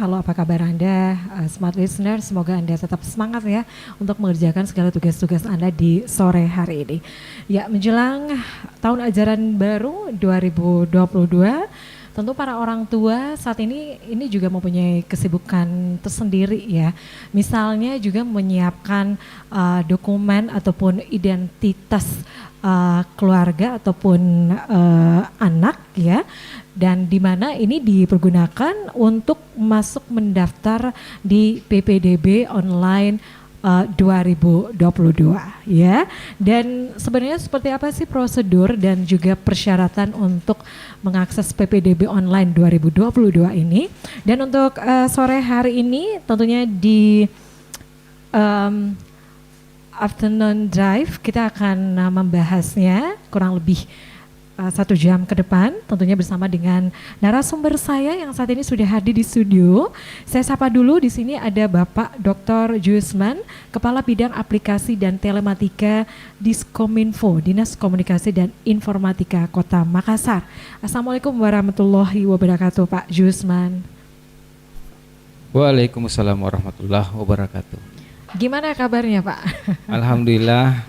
Halo, apa kabar Anda, Smart Listener? Semoga Anda tetap semangat ya untuk mengerjakan segala tugas-tugas Anda di sore hari ini. Ya, menjelang tahun ajaran baru 2022, tentu para orang tua saat ini juga mempunyai kesibukan tersendiri ya. Misalnya juga menyiapkan dokumen ataupun identitas keluarga ataupun anak ya, dan di mana ini dipergunakan untuk masuk mendaftar di PPDB online 2022 ya. Dan sebenarnya seperti apa sih prosedur dan juga persyaratan untuk mengakses PPDB online 2022 ini? Dan untuk sore hari ini tentunya di Afternoon Drive kita akan membahasnya kurang lebih 1 jam ke depan, tentunya bersama dengan narasumber saya yang saat ini sudah hadir di studio. Saya sapa dulu, di sini ada Bapak Dr. Jusman, Kepala Bidang Aplikasi dan Telematika Diskominfo, Dinas Komunikasi dan Informatika Kota Makassar. Assalamualaikum warahmatullahi wabarakatuh, Pak Jusman. Waalaikumsalam warahmatullahi wabarakatuh. Gimana kabarnya Pak? Alhamdulillah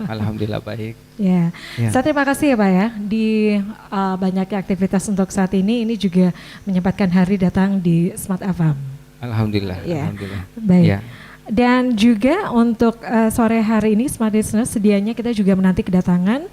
baik. Ya, saya terima kasih ya Pak ya, di banyaknya aktivitas untuk saat ini juga menyempatkan hari datang di Smart FM. Alhamdulillah. Ya. Alhamdulillah. Baik. Ya. Dan juga untuk sore hari ini Smart Listeners, sedianya kita juga menanti kedatangan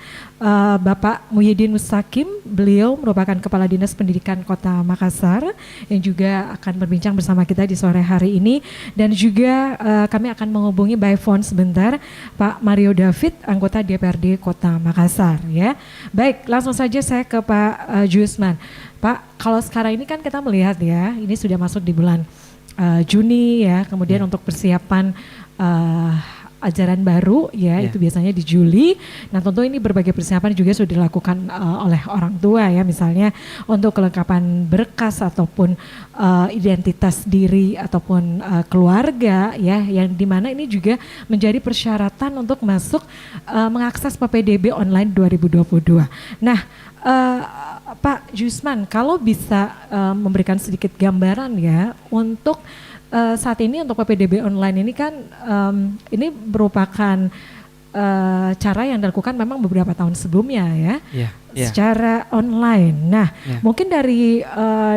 Bapak Muhyiddin Mustaqim. Beliau merupakan Kepala Dinas Pendidikan Kota Makassar yang juga akan berbincang bersama kita di sore hari ini. Dan juga kami akan menghubungi by phone sebentar Pak Mario David, anggota DPRD Kota Makassar ya. Baik, langsung saja saya ke Pak Jusman. Pak, kalau sekarang ini kan kita melihat ya, ini sudah masuk di bulan Juni ya, kemudian untuk persiapan ajaran baru ya, itu biasanya di Juli. Nah tentu ini berbagai persiapan juga sudah dilakukan oleh orang tua ya, misalnya untuk kelengkapan berkas ataupun identitas diri ataupun keluarga ya, yang dimana ini juga menjadi persyaratan untuk masuk mengakses PPDB online 2022. Nah Pak Jusman, kalau bisa memberikan sedikit gambaran ya untuk saat ini untuk PPDB online ini kan ini merupakan cara yang dilakukan memang beberapa tahun sebelumnya ya, secara online. Nah, mungkin dari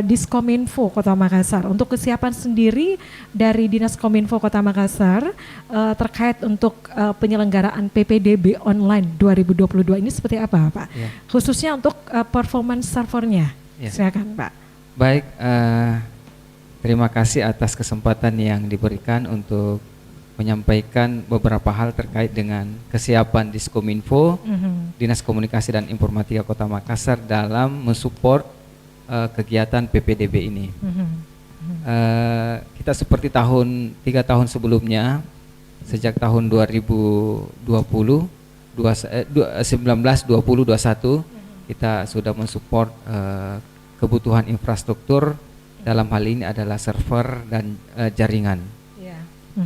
Diskominfo Kota Makassar untuk kesiapan sendiri dari Dinas Kominfo Kota Makassar terkait untuk penyelenggaraan PPDB online 2022 ini seperti apa, Pak? Khususnya untuk performance servernya. Silakan, Pak. Baik, terima kasih atas kesempatan yang diberikan untuk menyampaikan beberapa hal terkait dengan kesiapan Diskominfo, Dinas Komunikasi dan Informatika Kota Makassar dalam mensupport kegiatan PPDB ini. Kita seperti 3 tahun sebelumnya, sejak tahun 2020, 2021, kita sudah mensupport kebutuhan infrastruktur, dalam hal ini adalah server dan jaringan.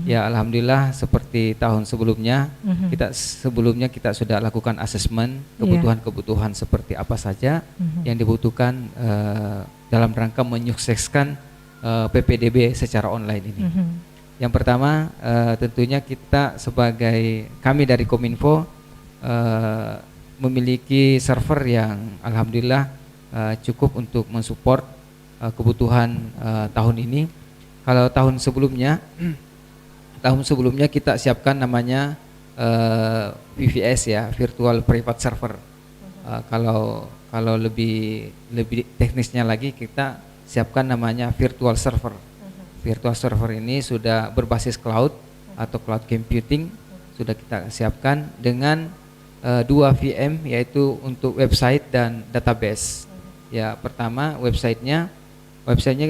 Ya, alhamdulillah seperti tahun sebelumnya, kita sudah lakukan asesmen kebutuhan-kebutuhan seperti apa saja yang dibutuhkan dalam rangka menyukseskan PPDB secara online ini. Yang pertama tentunya kita sebagai kami dari Kominfo memiliki server yang alhamdulillah cukup untuk mensupport kebutuhan tahun ini. Kalau tahun sebelumnya kita siapkan namanya VPS ya, Virtual Private Server. Kalau lebih teknisnya lagi, kita siapkan namanya Virtual Server. Virtual Server ini sudah berbasis cloud atau cloud computing, sudah kita siapkan dengan 2 VM, yaitu untuk website dan database. Ya, pertama websitenya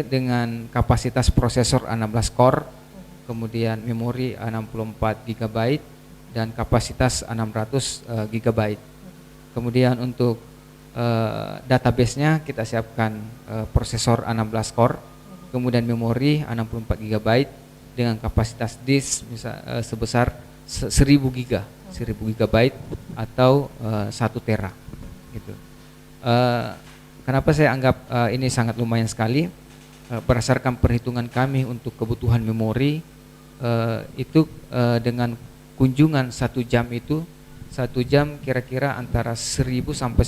dengan kapasitas prosesor 16 core, kemudian memori 64 GB dan kapasitas 600 GB. Kemudian untuk database-nya kita siapkan prosesor 16 core, kemudian memori 64 GB dengan kapasitas disk sebesar 1000 GB atau 1 tera gitu. Kenapa saya anggap ini sangat lumayan sekali? berdasarkan perhitungan kami untuk kebutuhan memori itu dengan kunjungan 1 jam itu 1 jam kira-kira antara 1000 sampai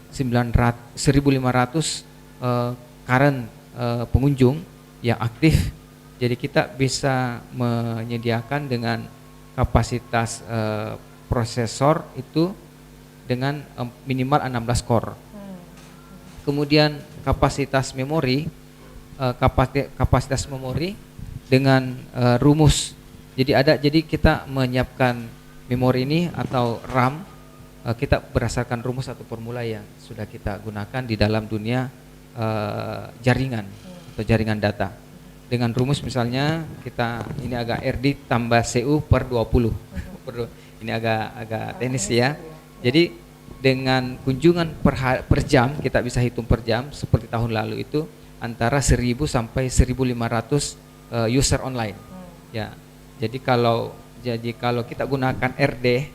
900 1500 current pengunjung yang aktif. Jadi kita bisa menyediakan dengan kapasitas prosesor itu dengan minimal 16 core. Kemudian kapasitas memori dengan rumus. Jadi kita menyiapkan memori ini atau RAM kita berdasarkan rumus atau formula yang sudah kita gunakan di dalam dunia jaringan atau jaringan data. Dengan rumus misalnya kita ini agak RD tambah CU per 20. Ini agak teknis ya. Jadi dengan kunjungan per jam kita bisa hitung per jam seperti tahun lalu itu antara 1000 sampai 1500 user online. Ya. Jadi kalau kita gunakan RD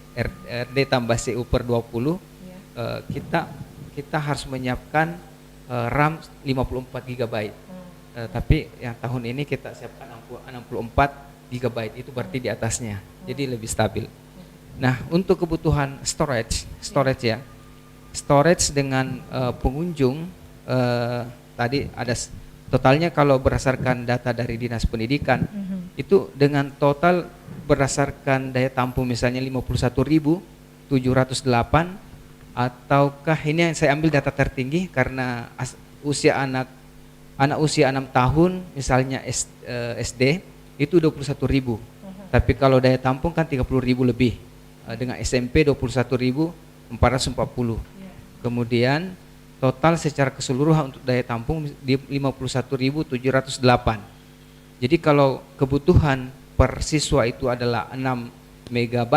tambah CU per 20 kita harus menyiapkan RAM 54 GB. Tapi yang tahun ini kita siapkan 64 GB, itu berarti di atasnya. Jadi lebih stabil. Nah, untuk kebutuhan storage ya. Storage dengan pengunjung tadi ada totalnya kalau berdasarkan data dari Dinas Pendidikan itu dengan total berdasarkan daya tampung misalnya 51.708 ataukah ini yang saya ambil data tertinggi karena usia anak usia 6 tahun misalnya SD itu 21.000. Tapi kalau daya tampung kan 30.000 lebih. Dengan SMP 21.440. Kemudian total secara keseluruhan untuk daya tampung di 51.708. Jadi kalau kebutuhan per siswa itu adalah 6 MB,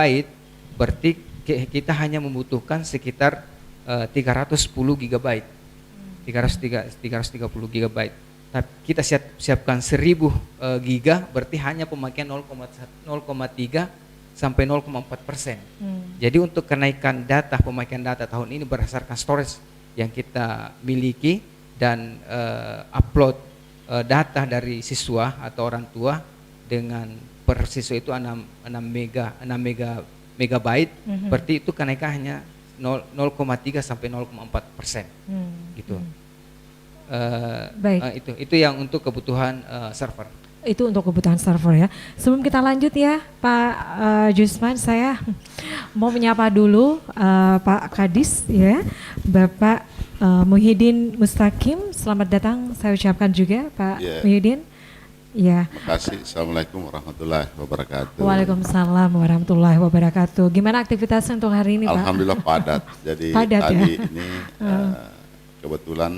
berarti kita hanya membutuhkan sekitar 310 GB. 330 GB. Tapi kita siapkan 1000 giga, berarti hanya pemakaian 0,3 sampai 0,4%. Jadi untuk kenaikan pemakaian data tahun ini berdasarkan storage yang kita miliki dan upload data dari siswa atau orang tua dengan per siswa itu 6 megabyte, berarti itu kenaikan hanya 0,3 sampai 0,4%. Gitu. Baik. Itu yang untuk kebutuhan server. Itu untuk kebutuhan server ya. Sebelum kita lanjut ya Pak Jusman, saya mau menyapa dulu Pak Kadis ya, Bapak Muhyiddin Mustaqim. Selamat datang saya ucapkan juga Pak Muhyiddin. Ya. Terima kasih. Assalamualaikum warahmatullahi wabarakatuh. Waalaikumsalam warahmatullahi wabarakatuh. Gimana aktivitasnya untuk hari ini Pak? Alhamdulillah padat. Jadi padat, tadi ya? ini kebetulan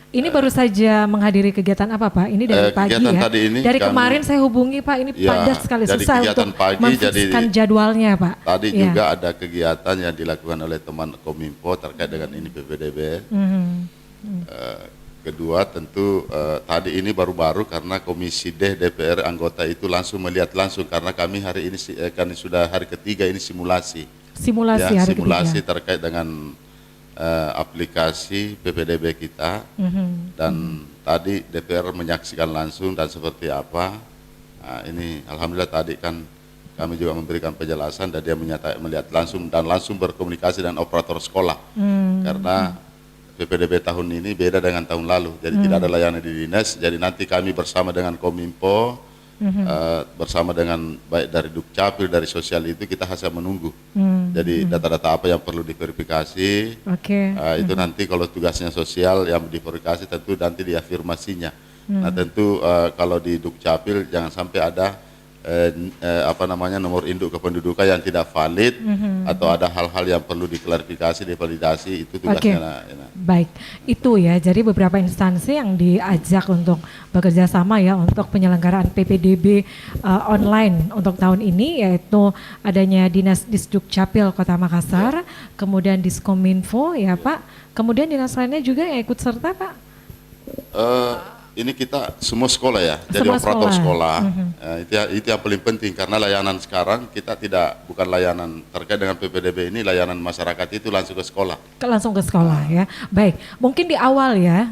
ini baru saja menghadiri kegiatan apa Pak? Ini dari pagi kegiatan ya. Tadi ini dari kemarin saya hubungi Pak, ini padat sekali, jadi susah untuk memfikskan jadwalnya Pak. Tadi juga ada kegiatan yang dilakukan oleh teman Kominfo terkait dengan ini PPDB. Kedua tentu tadi ini baru-baru karena Komisi D DPR anggota itu langsung melihat langsung karena kami hari ini kan sudah hari ketiga ini simulasi. Simulasi ya, hari simulasi ketiga. terkait dengan aplikasi PPDB kita dan tadi DPR menyaksikan langsung dan seperti apa. Nah, ini alhamdulillah tadi kan kami juga memberikan penjelasan dan dia melihat langsung dan langsung berkomunikasi dengan operator sekolah karena PPDB tahun ini beda dengan tahun lalu, jadi tidak ada layanan di dinas. Jadi nanti kami bersama dengan Kominfo, bersama dengan baik dari Dukcapil, dari sosial itu kita hanya menunggu. Jadi data-data apa yang perlu diverifikasi, itu nanti kalau tugasnya sosial yang diverifikasi tentu nanti diafirmasinya. Nah tentu kalau di Dukcapil jangan sampai ada nomor induk kependudukan yang tidak valid atau ada hal-hal yang perlu diklarifikasi, divalidasi, itu tugasnya. Baik, itu ya. Jadi beberapa instansi yang diajak untuk bekerja sama ya untuk penyelenggaraan PPDB online untuk tahun ini, yaitu adanya Dinas Disdukcapil Kota Makassar, kemudian Diskominfo ya Pak, kemudian dinas lainnya juga yang ikut serta Pak. Ini kita semua sekolah ya, jadi semua operator sekolah. Itu yang paling penting karena layanan sekarang kita bukan layanan terkait dengan PPDB ini, layanan masyarakat itu langsung ke sekolah. Langsung ke sekolah ya. Baik, mungkin di awal ya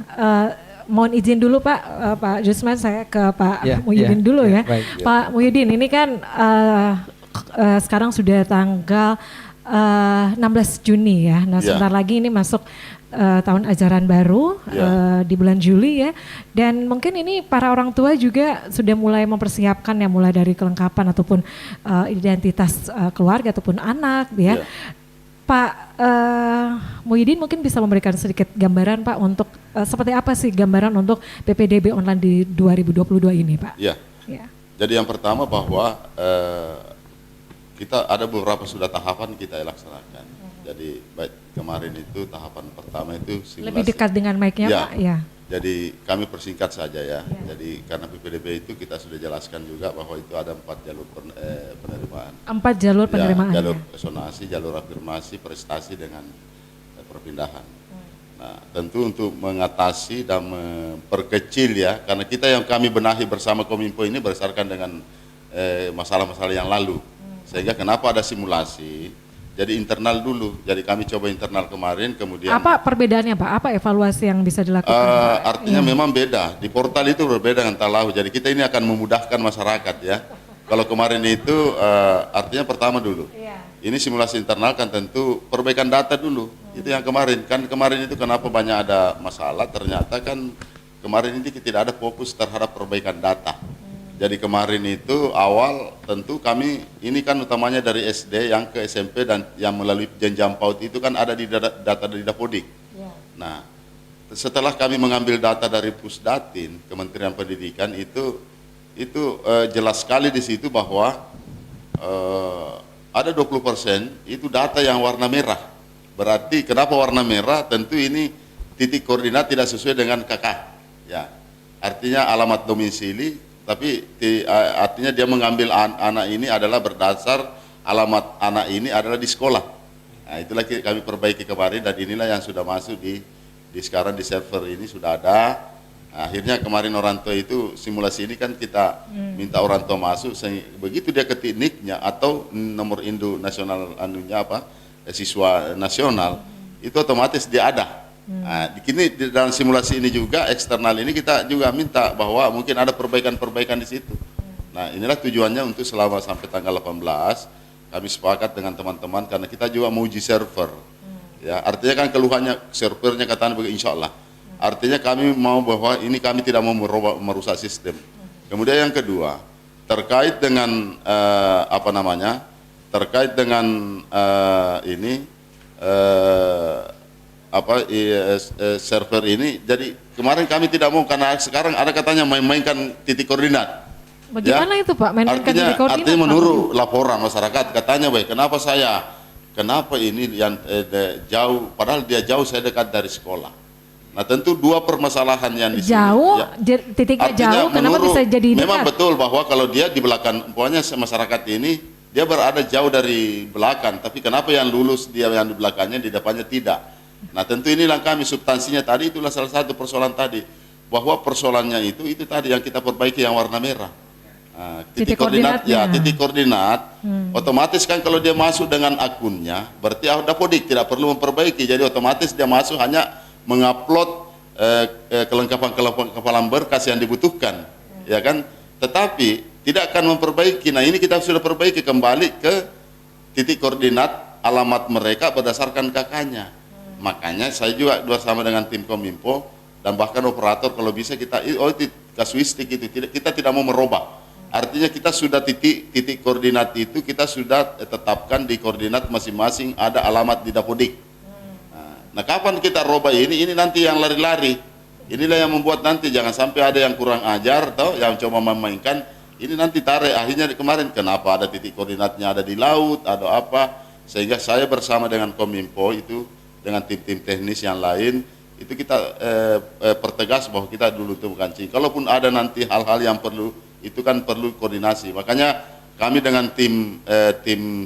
mohon izin dulu Pak, Pak Jusman, saya ke Pak Ya, Muhyiddin ya, dulu ya, ya. baik. Pak Muhyiddin, ini kan sekarang sudah tanggal 16 Juni ya. Nah, Ya. sebentar lagi ini masuk tahun ajaran baru Ya. di bulan Juli ya. Dan mungkin ini para orang tua juga sudah mulai mempersiapkan ya, mulai dari kelengkapan ataupun identitas keluarga ataupun anak ya. Ya. Pak Muhyiddin mungkin bisa memberikan sedikit gambaran Pak untuk seperti apa sih gambaran untuk PPDB online di 2022 ini Pak? Ya. Ya. Jadi yang pertama bahwa kita ada beberapa sudah tahapan kita laksanakan. Jadi baik kemarin itu tahapan pertama itu simulasi. Lebih dekat dengan mic-nya Ya. Pak ya. Jadi kami persingkat saja ya. Jadi karena PPDB itu kita sudah jelaskan juga bahwa itu ada 4 jalur penerimaan. 4 jalur penerimaan. Ya, jalur sonasi, jalur afirmasi, prestasi dengan perpindahan. Nah, tentu untuk mengatasi dan memperkecil ya, karena kita yang kami benahi bersama Kominfo ini berdasarkan dengan masalah-masalah yang lalu. Sehingga kenapa ada simulasi? Jadi internal dulu. Jadi kami coba internal kemarin, kemudian Apa perbedaannya Pak? Apa evaluasi yang bisa dilakukan? Pak? artinya memang beda. Di portal itu berbeda dengan talahu. Jadi kita ini akan memudahkan masyarakat ya. Kalau kemarin itu artinya pertama dulu. Ini simulasi internal kan tentu perbaikan data dulu. Itu yang kemarin. Kan kemarin itu kenapa banyak ada masalah? Ternyata kan kemarin ini tidak ada fokus terhadap perbaikan data. Jadi kemarin itu awal tentu kami ini kan utamanya dari SD yang ke SMP dan yang melalui jenjang PAUD itu kan ada di data dari Dapodik. Nah, setelah kami mengambil data dari Pusdatin Kementerian Pendidikan itu jelas sekali di situ bahwa ada 20% itu data yang warna merah. Berarti kenapa warna merah? Tentu ini titik koordinat tidak sesuai dengan KK. Ya, artinya alamat domisili. Tapi artinya dia mengambil anak ini adalah berdasar alamat anak ini adalah di sekolah. Nah, itulah kami perbaiki kemarin dan inilah yang sudah masuk di sekarang di server ini sudah ada. Nah, akhirnya kemarin orang tua itu simulasi ini kan kita minta orang tua masuk, begitu dia ketik NIK-nya atau nomor induk nasional anunya apa siswa nasional itu otomatis dia ada. Nah, di dalam simulasi ini juga eksternal ini kita juga minta bahwa mungkin ada perbaikan-perbaikan di situ. Nah, inilah tujuannya untuk selama sampai tanggal 18 kami sepakat dengan teman-teman karena kita juga mau uji server. Ya, artinya kan keluhannya servernya katanya begitu insya Allah. Artinya kami mau bahwa ini kami tidak mau merusak sistem. Kemudian yang kedua terkait dengan terkait dengan server ini, jadi kemarin kami tidak mau karena sekarang ada katanya main-mainkan titik koordinat. Bagaimana itu Pak? Mainkan titik koordinat? Artinya menurut laporan masyarakat katanya baik, kenapa ini yang jauh, padahal dia jauh saya dekat dari sekolah. Nah tentu dua permasalahan yang di sini. Jauh, Ya. titiknya Artinya jauh, kenapa bisa jadi dekat? memang betul bahwa kalau dia di belakang, pokoknya masyarakat ini dia berada jauh dari belakang, tapi kenapa yang lulus dia yang di belakangnya, di depannya tidak? Nah tentu inilah kami substansinya tadi itulah salah satu persoalan tadi bahwa persoalannya itu tadi yang kita perbaiki yang warna merah. Nah, titik koordinat ya titik koordinat otomatis kan kalau dia masuk dengan akunnya berarti Dapodik tidak perlu memperbaiki, jadi otomatis dia masuk hanya mengupload kelengkapan berkas yang dibutuhkan ya kan, tetapi tidak akan memperbaiki. Nah ini kita sudah perbaiki kembali ke titik koordinat alamat mereka berdasarkan kakaknya. Makanya saya juga bersama dengan tim Kominfo dan bahkan operator kalau bisa kita kasuistik itu kita tidak mau merubah. Artinya kita sudah titik koordinat itu kita sudah tetapkan di koordinat masing-masing ada alamat di Dapodik. Nah kapan kita robah ini nanti yang lari-lari. Inilah yang membuat nanti jangan sampai ada yang kurang ajar atau yang coba memainkan. Ini nanti tarik akhirnya kemarin kenapa ada titik koordinatnya ada di laut atau apa, sehingga saya bersama dengan Kominfo itu dengan tim-tim teknis yang lain itu kita pertegas bahwa kita dulu itu bukan cing. Kalaupun ada nanti hal-hal yang perlu itu kan perlu koordinasi. Makanya kami dengan tim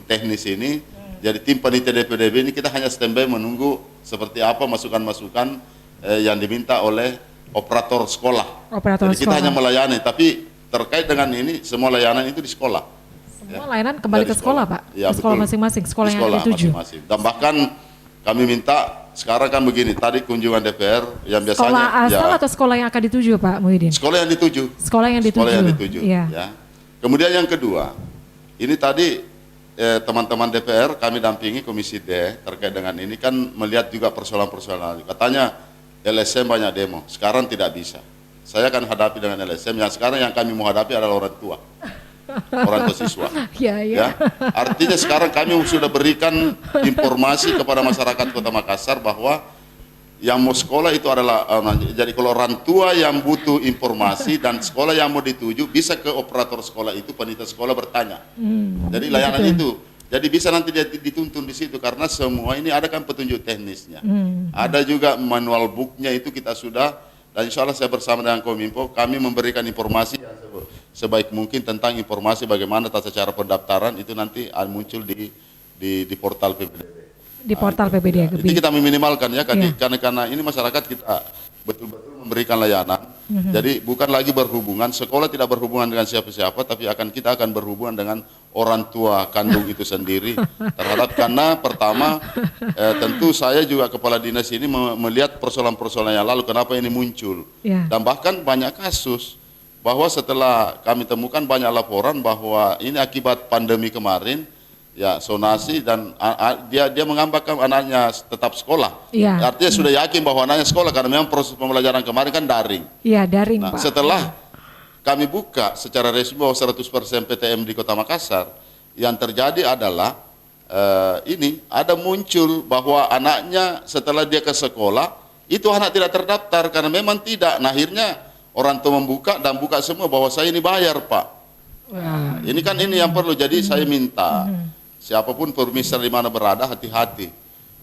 teknis ini jadi tim panitia DPDB ini kita hanya standby menunggu seperti apa masukan-masukan yang diminta oleh operator sekolah. Operator jadi kita hanya melayani, tapi terkait dengan ini semua layanan itu di sekolah. Semua layanan kembali ke sekolah Pak? Ya, ke sekolah masing-masing, sekolah yang dituju. Masing-masing. Dan bahkan kami minta sekarang kan begini, tadi kunjungan DPR yang biasanya Sekolah asal atau sekolah yang akan dituju Pak Muhyiddin? sekolah yang dituju. Sekolah yang dituju. Sekolah yang dituju. Iya. Ya. Kemudian yang kedua, ini tadi teman-teman DPR kami dampingi Komisi D terkait dengan ini kan melihat juga persoalan-persoalan. Katanya LSM banyak demo, sekarang tidak bisa. Saya akan hadapi dengan LSM, yang sekarang yang kami mau hadapi adalah orang tua siswa. Iya, iya. Ya. Artinya sekarang kami sudah berikan informasi kepada masyarakat Kota Makassar bahwa yang mau sekolah itu adalah jadi kalau orang tua yang butuh informasi dan sekolah yang mau dituju bisa ke operator sekolah itu, panitia sekolah bertanya. Jadi layanan itu. Jadi bisa nanti dia dituntun di situ karena semua ini ada kan petunjuk teknisnya. Ada juga manual booknya itu kita sudah, dan insya Allah saya bersama dengan Kominfo kami memberikan informasi yang sebaik mungkin tentang informasi bagaimana tata cara pendaftaran itu nanti muncul di portal PPDB. Di portal PPDB. Itu kita meminimalkan ya, karena ini masyarakat kita betul-betul memberikan layanan. Jadi bukan lagi berhubungan, sekolah tidak berhubungan dengan siapa-siapa, tapi kita akan berhubungan dengan orang tua kandung itu sendiri terhadap, karena pertama tentu saya juga kepala dinas ini melihat persoalan-persoalan yang lalu kenapa ini muncul. Dan bahkan banyak kasus bahwa setelah kami temukan banyak laporan bahwa ini akibat pandemi kemarin, ya sonasi dan dia mengambakkan anaknya tetap sekolah. Artinya sudah yakin bahwa anaknya sekolah karena memang proses pembelajaran kemarin kan daring. Iya, daring, Pak. Setelah kami buka secara resmi bahwa 100% PTM di Kota Makassar, yang terjadi adalah ini ada muncul bahwa anaknya setelah dia ke sekolah itu anak tidak terdaftar karena memang tidak. Nah, akhirnya orang tua membuka dan buka semua bahwa saya ini bayar, Pak. Ini kan ini yang perlu. Jadi saya minta siapapun permisal di mana berada hati-hati.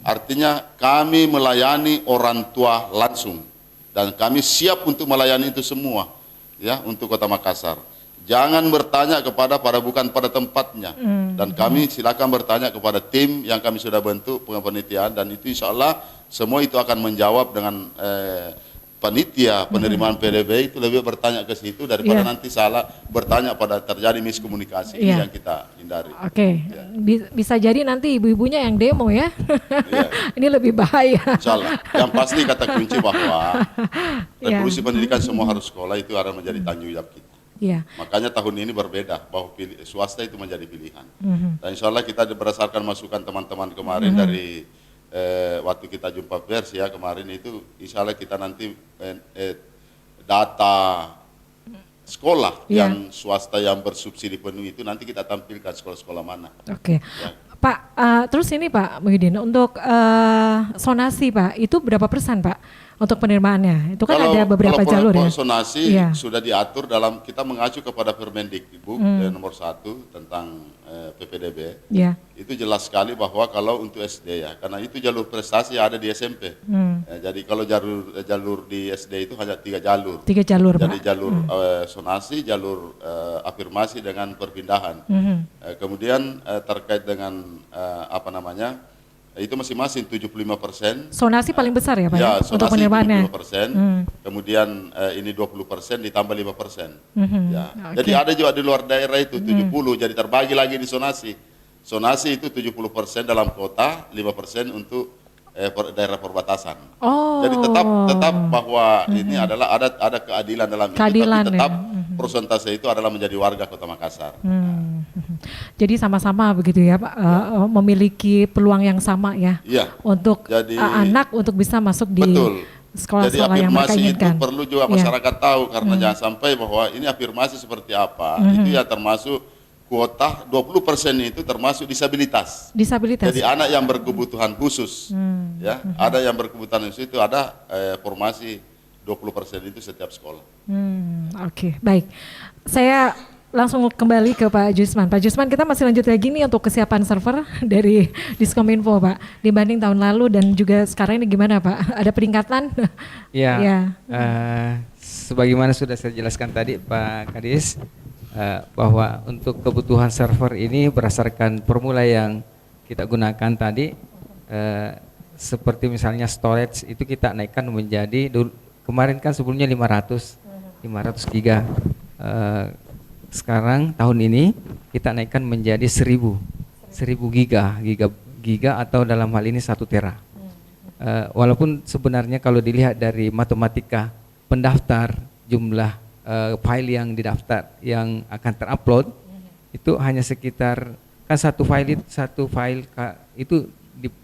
Artinya kami melayani orang tua langsung dan kami siap untuk melayani itu semua ya untuk Kota Makassar. Jangan bertanya pada bukan pada tempatnya. Dan kami silakan bertanya kepada tim yang kami sudah bentuk penelitian dan itu insya Allah semua itu akan menjawab dengan panitia penerimaan PDB itu lebih bertanya ke situ daripada nanti salah bertanya pada terjadi miskomunikasi. Ini yang kita hindari. Bisa jadi nanti ibu-ibunya yang demo ya. Ini lebih bahaya. Insyaallah. Yang pasti kata kunci bahwa revolusi pendidikan semua harus sekolah itu akan menjadi tanggung jawab kita. Makanya tahun ini berbeda bahwa swasta itu menjadi pilihan. Dan insya Allah kita berdasarkan masukan teman-teman kemarin dari waktu kita jumpa pers ya kemarin itu, insya Allah kita nanti data sekolah yang swasta yang bersubsidi penuh itu nanti kita tampilkan sekolah-sekolah mana. Pak, terus ini Pak Muhyiddin untuk sonasi Pak itu berapa persen Pak untuk penerimaannya? Itu kan ada beberapa jalur ya. Kalau sonasi sudah diatur dalam, kita mengacu kepada Permendikbud nomor 1 tentang PPDB. Itu jelas sekali bahwa kalau untuk SD ya, karena itu jalur prestasi ada di SMP. Jadi kalau jalur di SD itu hanya 3 jalur. 3 jalur. Jadi jalur sonasi, jalur afirmasi dengan perpindahan. Kemudian terkait dengan apa namanya? Itu masing-masing 75%. Sonasi paling besar ya Pak? Ya, untuk penerimaannya. 75%. Kemudian ini 20% ditambah 5%. Jadi ada juga di luar daerah itu 70, jadi terbagi lagi di sonasi. Sonasi itu 70% dalam kota, 5% untuk daerah perbatasan. Jadi tetap bahwa ini adalah ada keadilan dalam itu, tapi tetap persentase itu adalah menjadi warga Kota Makassar. Jadi sama-sama begitu ya Pak, memiliki peluang yang sama ya, untuk anak untuk bisa masuk di sekolah-sekolah yang mereka inginkan. Jadi afirmasi itu perlu juga masyarakat tahu, karena jangan sampai bahwa ini afirmasi seperti apa, itu ya termasuk kuota 20% itu termasuk disabilitas. Jadi anak yang berkebutuhan khusus, ya, ada yang berkebutuhan khusus itu ada formasi 20% itu setiap sekolah. Baik. Saya langsung kembali ke Pak Jusman. Pak Jusman, kita masih lanjut lagi nih untuk kesiapan server dari Diskominfo Pak, dibanding tahun lalu dan juga sekarang ini gimana Pak? Ada peningkatan? Sebagaimana sudah saya jelaskan tadi Pak Kadis, bahwa untuk kebutuhan server ini berdasarkan formula yang kita gunakan tadi, seperti misalnya storage itu kita naikkan menjadi, kemarin kan sebelumnya 500 giga, sekarang tahun ini kita naikkan menjadi 1000 giga atau dalam hal ini 1 tera. walaupun sebenarnya kalau dilihat dari matematika pendaftar jumlah file yang didaftar yang akan terupload itu hanya sekitar kan satu file itu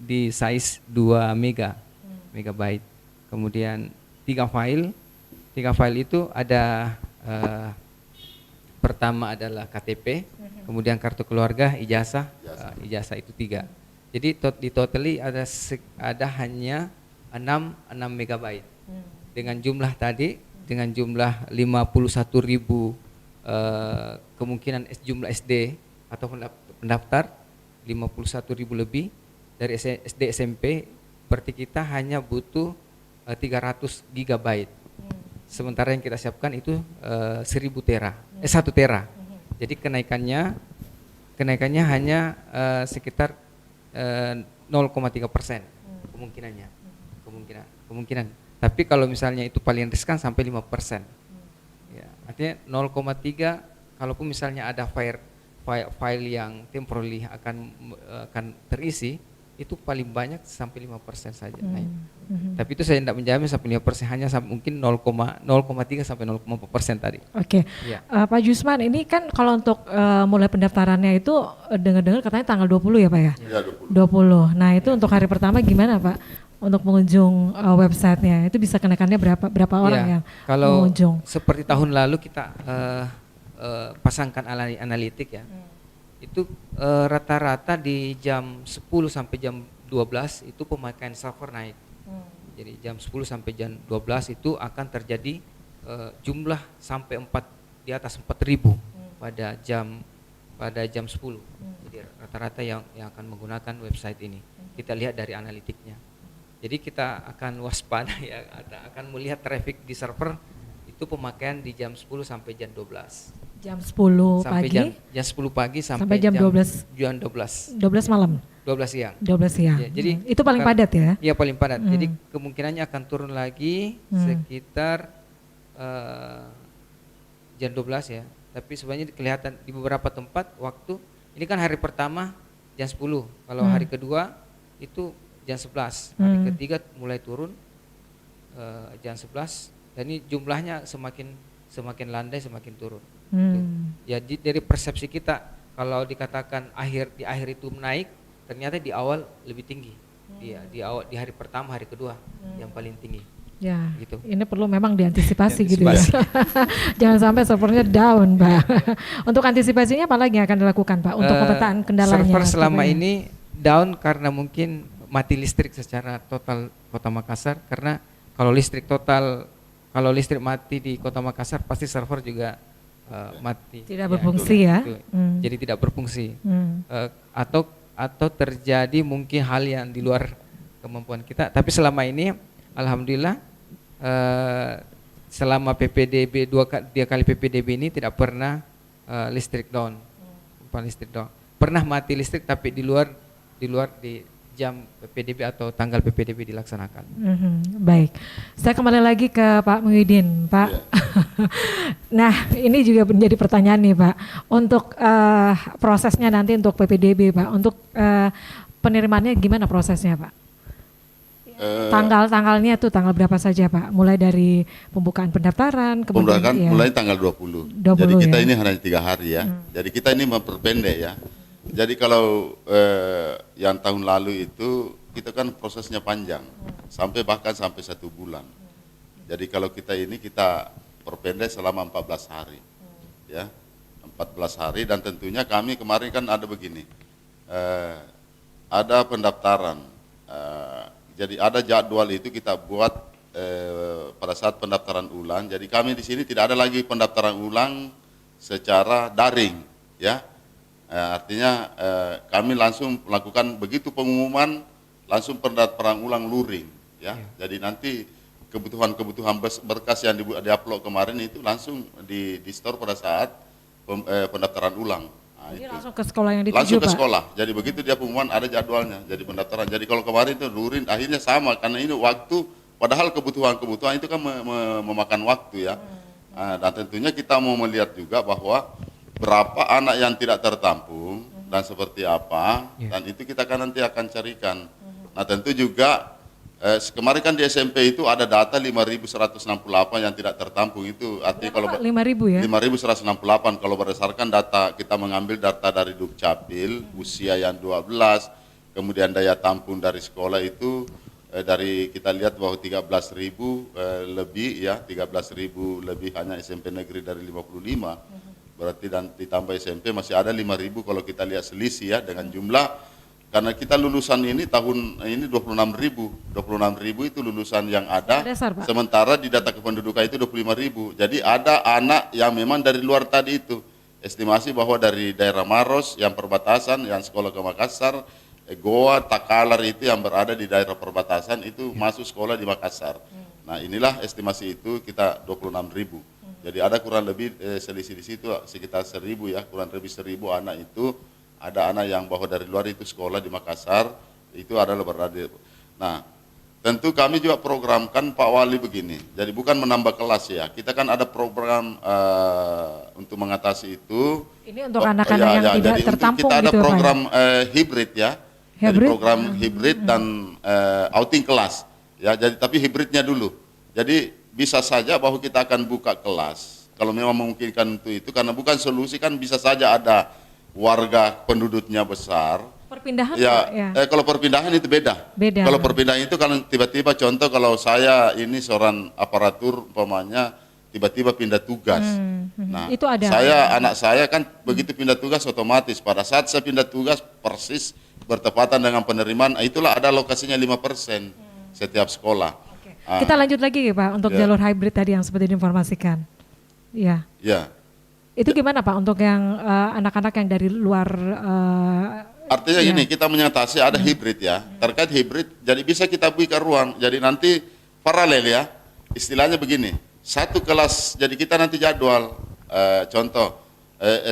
di size 2 megabyte. Kemudian tiga file itu ada pertama adalah KTP, kemudian kartu keluarga, ijazah itu 3. Jadi di totally ada hanya 6 megabyte. Dengan jumlah tadi, dengan jumlah 51.000 kemungkinan jumlah SD atau pendaftar 51.000 lebih dari SD SMP, berarti kita hanya butuh 300 gigabyte. Sementara yang kita siapkan itu 1 tera. Jadi kenaikannya hanya sekitar 0,3% kemungkinan. Tapi kalau misalnya itu paling riskan sampai 5%. Ya, artinya 0,3 kalaupun misalnya ada file yang temporary akan terisi, itu paling banyak sampai 5% saja naik. Tapi itu saya tidak menjamin sampai 5%, hanya mungkin 0,3 sampai 0,4% tadi. Oke. Ya. Pak Jusman, ini kan kalau untuk mulai pendaftarannya itu dengar-dengar katanya tanggal 20 ya Pak ya? Ya, 20. Nah itu untuk hari pertama gimana Pak? Untuk pengunjung websitenya itu bisa kenakannya berapa orang yang kalau mengunjung? seperti tahun lalu kita pasangkan analitik ya. Itu rata-rata di jam 10 sampai jam 12 itu pemakaian server naik. Jadi jam 10 sampai jam 12 itu akan terjadi jumlah sampai di atas 4.000 pada jam 10. Jadi rata-rata yang akan menggunakan website ini. Kita lihat dari analitiknya. Jadi kita akan waspada ya, akan melihat traffic di server itu pemakaian di jam 10 sampai jam 12. Jam 10 Sampai pagi? jam 10 pagi sampai jam 12? Jam 12. 12 malam? 12 siang. 12 siang. Ya, jadi itu paling padat ya? Iya paling padat. Jadi kemungkinannya akan turun lagi sekitar jam 12 ya. Tapi sebenarnya kelihatan di beberapa tempat waktu ini kan hari pertama jam 10. Kalau hari kedua itu jam 11. Hari ketiga mulai turun jam 11 dan ini jumlahnya semakin landai semakin turun. Jadi dari persepsi kita kalau dikatakan di akhir itu naik, ternyata di awal lebih tinggi. Di hari pertama, hari kedua yang paling tinggi. Ya, gitu. Ini perlu memang diantisipasi gitu ya. Jangan sampai servernya down, Pak. Untuk antisipasinya apa lagi yang akan dilakukan, Pak? Untuk pemetaan kendalanya? Server selama ini down karena mungkin mati listrik secara total Kota Makassar, karena kalau listrik mati di Kota Makassar pasti server juga mati. Tidak berfungsi ya. Jadi tidak berfungsi. Atau terjadi mungkin hal yang di luar kemampuan kita. Tapi selama ini alhamdulillah selama PPDB dua kali PPDB ini tidak pernah listrik down. Pernah mati listrik tapi di luar di jam PPDB atau tanggal PPDB dilaksanakan. Baik, saya kembali lagi ke Pak Muhyiddin, Pak. Yeah. Nah, ini juga menjadi pertanyaan nih, Pak. Untuk prosesnya nanti untuk PPDB, Pak. Untuk penerimaannya gimana prosesnya, Pak? Tanggalnya tuh tanggal berapa saja, Pak? Mulai dari pembukaan pendaftaran, kemudian mulai tanggal 20. Jadi kita ini hanya 3 hari ya. Jadi kita ini memperpendek ya. Jadi kalau yang tahun lalu itu kita kan prosesnya panjang, bahkan sampai 1 bulan. Jadi kalau kita perpendek selama 14 hari, ya 14 hari dan tentunya kami kemarin kan ada begini, ada pendaftaran, jadi ada jadwal itu kita buat pada saat pendaftaran ulang. Jadi kami di sini tidak ada lagi pendaftaran ulang secara daring, ya. Artinya kami langsung melakukan begitu pengumuman langsung pendaftaran ulang luring ya. Jadi nanti kebutuhan berkas yang diupload kemarin itu langsung di store pada saat pendaftaran ulang. Jadi langsung ke sekolah yang dituju, langsung ke Pak? Sekolah. Jadi begitu dia pengumuman ada jadwalnya. Jadi pendaftaran. Jadi kalau kemarin itu luring akhirnya sama karena ini waktu padahal kebutuhan itu kan memakan waktu ya. Dan tentunya kita mau melihat juga bahwa berapa anak yang tidak tertampung dan seperti apa, dan itu kita kan nanti akan carikan. Nah tentu juga Kemarin kan di SMP itu ada data 5.168 yang tidak tertampung, itu artinya kalau 5.000 ya? 5.168 kalau berdasarkan data, kita mengambil data dari Dukcapil, usia yang 12, kemudian daya tampung dari sekolah itu dari kita lihat bahwa 13.000 lebih ya, 13.000 lebih hanya SMP negeri dari 55. Berarti dan ditambah SMP masih ada 5.000 kalau kita lihat selisih ya dengan jumlah. Karena kita lulusan ini tahun ini 26.000 itu lulusan yang ada, Dasar, Pak. sementara di data kependudukan itu 25.000. Jadi ada anak yang memang dari luar tadi itu. Estimasi bahwa dari daerah Maros yang perbatasan, yang sekolah ke Makassar, Goa, Takalar itu yang berada di daerah perbatasan itu masuk sekolah di Makassar. Nah inilah estimasi itu kita 26.000. Jadi ada kurang lebih selisih di situ sekitar 1.000 ya, kurang lebih 1.000 anak itu. Ada anak yang bahwa dari luar itu sekolah di Makassar, itu adalah berada. Nah, tentu kami juga programkan Pak Wali begini. Jadi bukan menambah kelas ya. Kita kan ada program untuk mengatasi itu. Ini untuk anak-anak yang tidak jadi tertampung kita ada gitu ya, Pak, program hibrid ya. Jadi Hybrid? program hibrid dan outing kelas. Ya, jadi tapi hibridnya dulu. Jadi bisa saja bahwa kita akan buka kelas. Kalau memang memungkinkan itu karena bukan solusi kan bisa saja ada warga penduduknya besar. Perpindahan Ya, Pak, ya. Kalau perpindahan itu beda. Beda. Kalau perpindahan itu kalau tiba-tiba contoh kalau saya ini seorang aparatur umpamanya tiba-tiba pindah tugas. Nah, Itu ada. anak saya kan begitu pindah tugas otomatis pada saat saya pindah tugas persis bertepatan dengan penerimaan, itulah ada alokasinya 5% setiap sekolah. Oke. Ah. Kita lanjut lagi ya Pak untuk Ya. jalur hybrid tadi yang seperti diinformasikan. Ya. Ya. Itu gimana Pak untuk yang anak-anak yang dari luar Artinya ya. gini, kita menyatasi ada hibrid ya. Terkait hibrid, jadi bisa kita berikan ruang. Jadi nanti paralel ya. Istilahnya begini, satu kelas, jadi kita nanti jadwal. Contoh,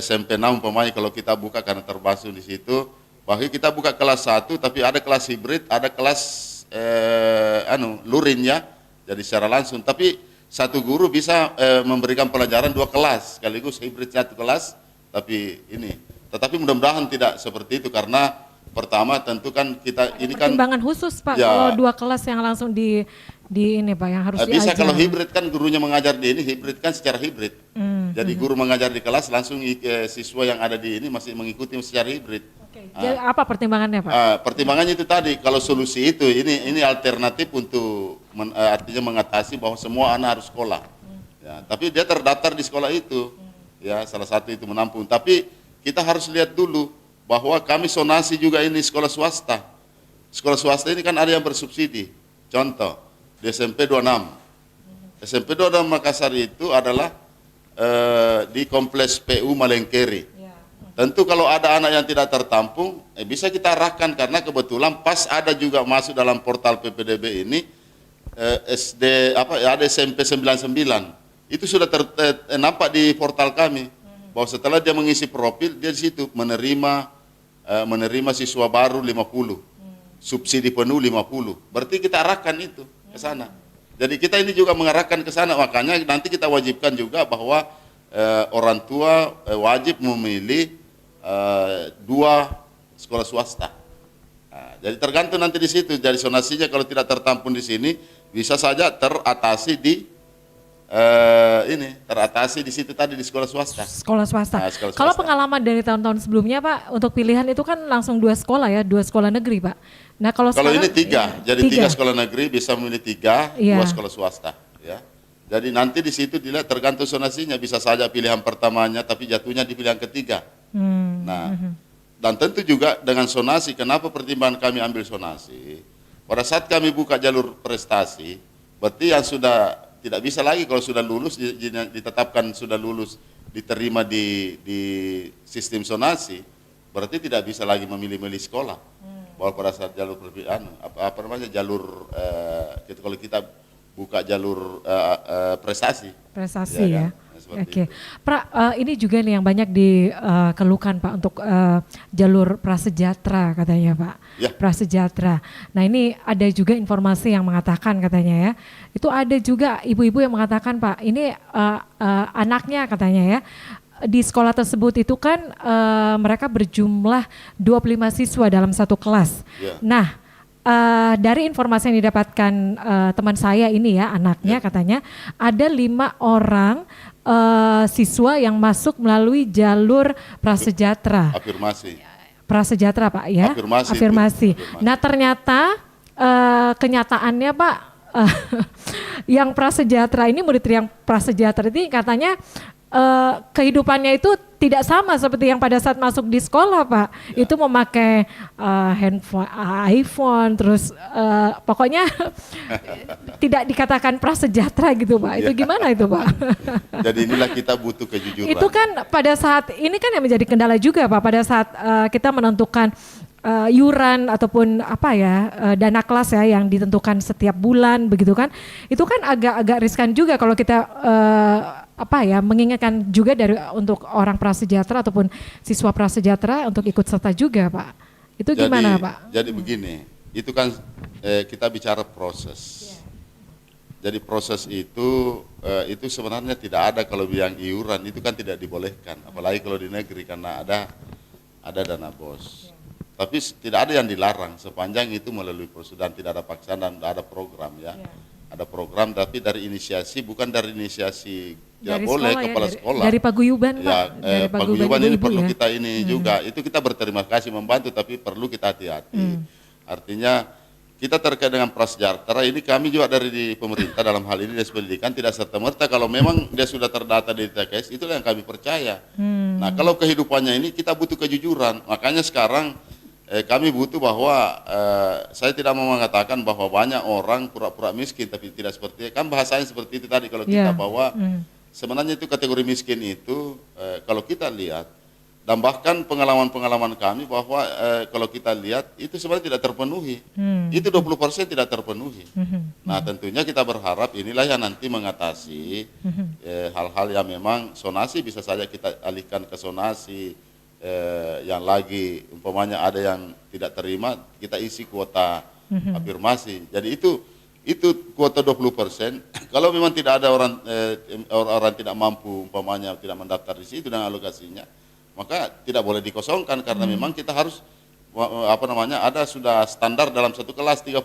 SMP 6 umpamanya kalau kita buka karena terbasuh di situ, bahwa kita buka kelas 1, tapi ada kelas hibrid, ada kelas luring ya. Jadi secara langsung. Tapi satu guru bisa memberikan pelajaran 2 kelas, sekaligus hibrid 1 kelas, tapi ini. Tetapi mudah-mudahan tidak seperti itu karena pertama tentu kan kita ini kan pertimbangan khusus Pak Ya. kalau 2 kelas yang langsung di ini Pak yang harus bisa diajar. kalau hibrid kan gurunya mengajar di ini, hibrid kan secara hibrid. Jadi guru mengajar di kelas langsung siswa yang ada di ini masih mengikuti secara hibrid. Oke. Jadi apa pertimbangannya Pak? Pertimbangannya itu tadi kalau solusi itu ini alternatif untuk artinya mengatasi bahwa semua anak harus sekolah. Ya, tapi dia terdaftar di sekolah itu. Ya, salah satu itu menampung. Tapi kita harus lihat dulu bahwa kami sonasi juga ini sekolah swasta. Sekolah swasta ini kan ada yang bersubsidi. Contoh, di SMP 26. SMP 26 Makassar itu adalah di kompleks PU Malengkeri. Tentu kalau ada anak yang tidak tertampung, bisa kita arahkan karena kebetulan pas ada juga masuk dalam portal PPDB ini ada SMP 99. Itu sudah nampak di portal kami bahwa setelah dia mengisi profil dia di situ menerima siswa baru 50. Subsidi penuh 50. Berarti kita arahkan itu ke sana. Jadi kita ini juga mengarahkan ke sana, makanya nanti kita wajibkan juga bahwa orang tua wajib memilih 2 sekolah swasta. Nah, jadi tergantung nanti di situ. Jadi sonasinya kalau tidak tertampung di sini bisa saja teratasi di teratasi di situ tadi di sekolah swasta. Sekolah swasta. Nah, sekolah Kalau swasta. pengalaman dari tahun-tahun sebelumnya Pak untuk pilihan itu kan langsung 2 sekolah ya, 2 sekolah negeri Pak. Nah kalau Kalau sekarang, ini 3, jadi 3 sekolah negeri bisa memilih 3, Iya. 2 sekolah swasta. Ya. Jadi nanti di situ dilihat tergantung sonasinya, bisa saja pilihan pertamanya tapi jatuhnya di pilihan ketiga. Nah, dan tentu juga dengan sonasi, kenapa pertimbangan kami ambil sonasi? Pada saat kami buka jalur prestasi, berarti yang sudah tidak bisa lagi kalau sudah lulus, ditetapkan sudah lulus, diterima di sistem sonasi, berarti tidak bisa lagi memilih-milih sekolah. Bahwa pada saat jalur jalur kalau kita buka jalur prestasi. prestasi Ya ya. kan? Seperti Oke, itu. Pra, ini juga nih yang banyak dikeluhkan Pak untuk jalur prasejahtera katanya Pak, Ya. prasejahtera. Nah ini ada juga informasi yang mengatakan katanya ya, itu ada juga ibu-ibu yang mengatakan Pak, ini anaknya katanya ya, di sekolah tersebut itu kan mereka berjumlah 25 siswa dalam satu kelas. Ya. Nah dari informasi yang didapatkan teman saya ini ya, anaknya katanya ada 5 orang siswa yang masuk melalui jalur prasejahtera. Prasejahtera Pak ya. Afirmasi. Nah ternyata kenyataannya Pak yang prasejahtera ini, murid yang prasejahtera ini katanya kehidupannya itu tidak sama seperti yang pada saat masuk di sekolah Pak. Ya. Itu memakai handphone, iPhone, terus pokoknya tidak dikatakan prasejahtera gitu Pak. Itu gimana itu Pak? Jadi inilah kita butuh kejujuran. Itu kan pada saat ini kan yang menjadi kendala juga Pak, pada saat kita menentukan iuran ataupun apa ya dana kelas ya yang ditentukan setiap bulan begitu kan, itu kan agak riskan juga kalau kita mengingatkan juga untuk orang prasejahtera ataupun siswa prasejahtera untuk ikut serta juga Pak. Itu gimana Pak? Jadi begini, itu kan kita bicara proses. Jadi proses itu sebenarnya tidak ada kalau yang iuran itu kan tidak dibolehkan, apalagi kalau di negeri karena ada dana BOS. Tapi tidak ada yang dilarang sepanjang itu melalui proses dan tidak ada paksaan dan ada program ya. Ada program tapi dari inisiasi, bukan dari inisiasi tidak boleh kepala sekolah. Dari paguyuban Pak. Ya, paguyuban ini perlu kita ini juga. Itu kita berterima kasih membantu tapi perlu kita hati-hati. Artinya kita terkait dengan prasejahtera ini kami juga dari di pemerintah dalam hal ini Dinas Pendidikan tidak serta-merta kalau memang dia sudah terdata di TKS itulah yang kami percaya. Nah kalau kehidupannya ini kita butuh kejujuran. Makanya sekarang kami butuh bahwa saya tidak mau mengatakan bahwa banyak orang pura-pura miskin tapi tidak seperti kan bahasanya seperti itu tadi kalau kita bawa sebenarnya itu kategori miskin itu kalau kita lihat dan bahkan pengalaman-pengalaman kami bahwa kalau kita lihat itu sebenarnya tidak terpenuhi. Itu 20% tidak terpenuhi. Nah, tentunya kita berharap inilah yang nanti mengatasi hal-hal yang memang sonasi bisa saja kita alihkan ke sonasi. Yang lagi umpamanya ada yang tidak terima kita isi kuota afirmasi. Jadi itu kuota 20%. Kalau memang tidak ada orang tidak mampu umpamanya tidak mendaftar di situ dengan alokasinya, maka tidak boleh dikosongkan karena memang kita harus ada sudah standar dalam satu kelas 32.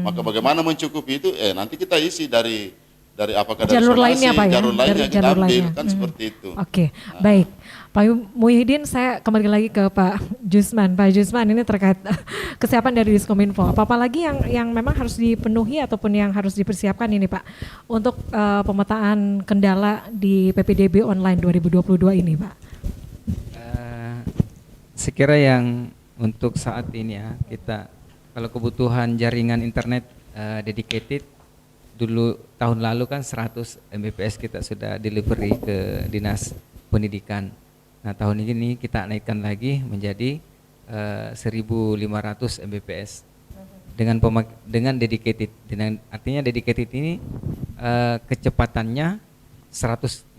Maka bagaimana mencukupi itu nanti kita isi dari apakah dari jalur sonasi, lainnya Pak ya? Jalur lainnya kita ambil kan seperti itu. Oke, baik. Pak Muhyiddin, saya kembali lagi ke Pak Jusman. Pak Jusman, ini terkait kesiapan dari Diskominfo. Apa lagi yang memang harus dipenuhi ataupun yang harus dipersiapkan ini Pak untuk pemetaan kendala di PPDB online 2022 ini Pak? Sekira yang untuk saat ini ya kita kalau kebutuhan jaringan internet dedicated dulu tahun lalu kan 100 Mbps kita sudah delivery ke Dinas Pendidikan. Nah tahun ini kita naikkan lagi menjadi 1.500 Mbps dengan dedicated. Artinya dedicated ini kecepatannya 150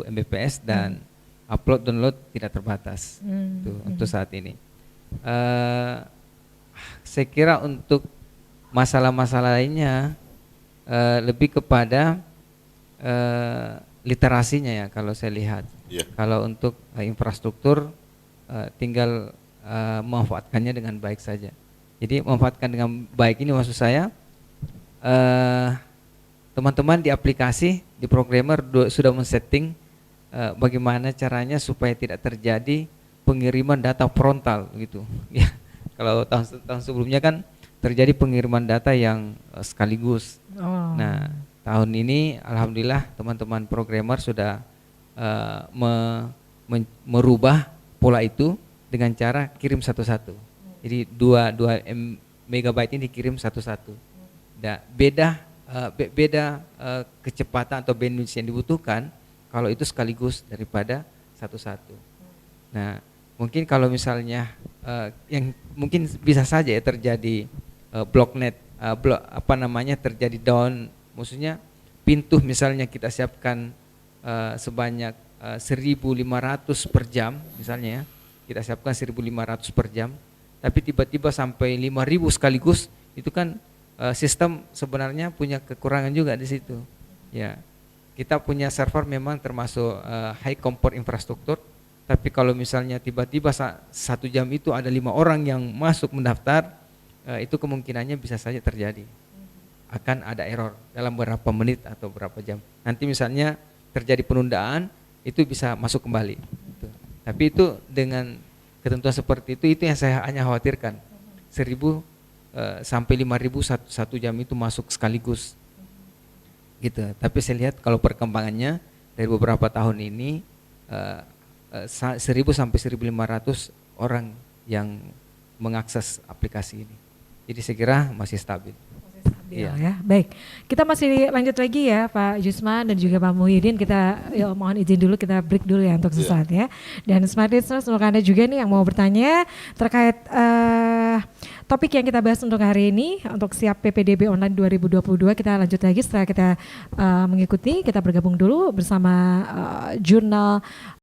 Mbps dan upload download tidak terbatas. Untuk saat ini. Saya kira untuk masalah-masalah lainnya lebih kepada literasinya ya kalau saya lihat. Kalau untuk infrastruktur tinggal memanfaatkannya dengan baik saja. Jadi memanfaatkan dengan baik ini maksud saya teman-teman di aplikasi, di programmer sudah men-setting bagaimana caranya supaya tidak terjadi pengiriman data frontal gitu. Ya, kalau tahun sebelumnya kan terjadi pengiriman data yang sekaligus. Nah, tahun ini alhamdulillah teman-teman programmer sudah merubah pola itu dengan cara kirim satu-satu. Jadi 2 megabyte ini dikirim satu-satu. Beda kecepatan atau bandwidth yang dibutuhkan kalau itu sekaligus daripada satu-satu. Nah, mungkin kalau misalnya yang mungkin bisa saja ya terjadi blocknet, terjadi down, maksudnya pintu misalnya kita siapkan sebanyak 1.500 per jam misalnya ya, kita siapkan 1.500 per jam, tapi tiba-tiba sampai 5.000 sekaligus, itu kan sistem sebenarnya punya kekurangan juga di situ. Ya, kita punya server memang termasuk high comport infrastruktur, tapi kalau misalnya tiba-tiba 1 jam itu ada 5 orang yang masuk mendaftar, itu kemungkinannya bisa saja terjadi. Akan ada error dalam beberapa menit atau berapa jam. Nanti misalnya terjadi penundaan, itu bisa masuk kembali. Gitu. Tapi itu dengan ketentuan seperti itu yang saya hanya khawatirkan. 1.000 sampai 5.000 satu jam itu masuk sekaligus. Gitu. Tapi saya lihat kalau perkembangannya dari beberapa tahun ini 1.000 sampai 1.500 orang yang mengakses aplikasi ini. Jadi saya kira masih stabil. Iya. Ya, baik. Kita masih lanjut lagi ya Pak Jusman dan juga Pak Muhyiddin. Kita mohon izin dulu, kita break dulu ya untuk sesaat ya. Dan Smart Listeners, untuk Anda juga nih yang mau bertanya terkait topik yang kita bahas untuk hari ini, untuk siap PPDB Online 2022, kita lanjut lagi setelah kita mengikuti. Kita bergabung dulu bersama Jurnal